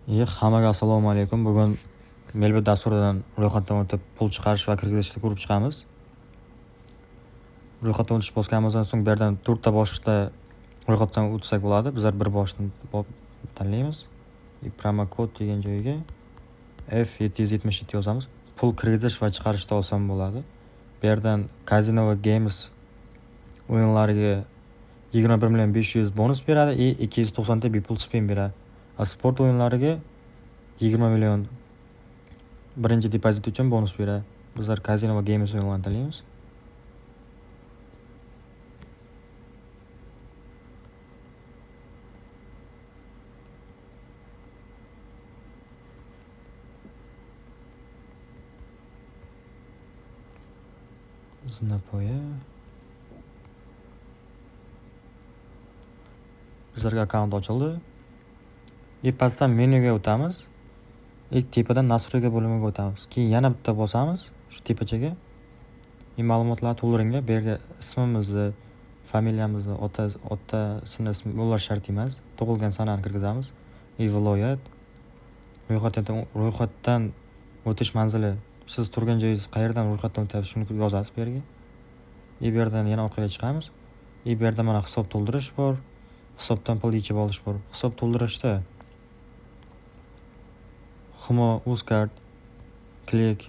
Hammaga assalomu alaykum. Bugun Melbit dasturidan ro'yxatdan o'tib pul chiqarish va kirgizishni ko'rib chiqamiz. Ro'yxatdan o'tish bosganimizdan so'ng bu yerdan 4 ta boshda ro'yxatdan o'tsak bo'ladi. Bizlar bir boshni tanlaymiz. Promo kod degan joyiga F777 yozamiz. Pul kirgizish va chiqarishda oson bo'ladi. Bu yerdan Casino va Games o'yinlariga 21.500.000 bonus beradi va 290 ta bepul spin beradi. Sport o'yinlariga 20 million birinchi depozit uchun bonus beradi. Bizlar Casino va Games o'yinlarini tanlaymiz. Zinapoya. Bizlarga akkaunt ochildi. Pastdan menyuga o'tamiz. İlk tepadan nasriga bo'limiga o'tamiz. Keyin yana bitta bosamiz shu tepachaga. Ma'lumotlarni to'ldiringga. Bu yerga ismimizni, familiyamizni, otasini ismi bo'lar shart emas. Tug'ilgan sanani kirgizamiz. Viloyat. Ro'yxatdan o'tish manzili. Siz turgan joyingiz qayerdan ro'yxatdan o'tyapsiz shuni yozasiz bu yerga. Bu yerdan yana orqaga chiqamiz. Bu yerda mana hisob to'ldirish bor. Hisobdan pul yechib olish bor. Hisob to'ldirishda Humo, Uzcard, Click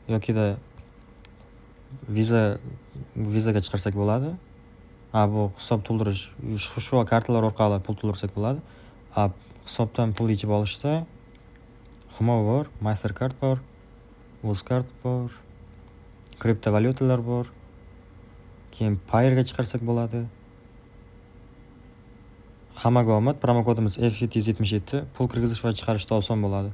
yokida vizaga chiqarsak bo'ladi. Bu hisob to'ldirish shu kartalar orqali pul to'ldirsak bo'ladi. Hisobdan pul yechib olishda Humo bor, Mastercard bor, Uzcard bor, kriptovalyutalar bor. Keyin Payrga chiqarsak bo'ladi. Hammaga omad. Promo kodimiz F777. Pul kirgizish va chiqarishda oson bo'ladi.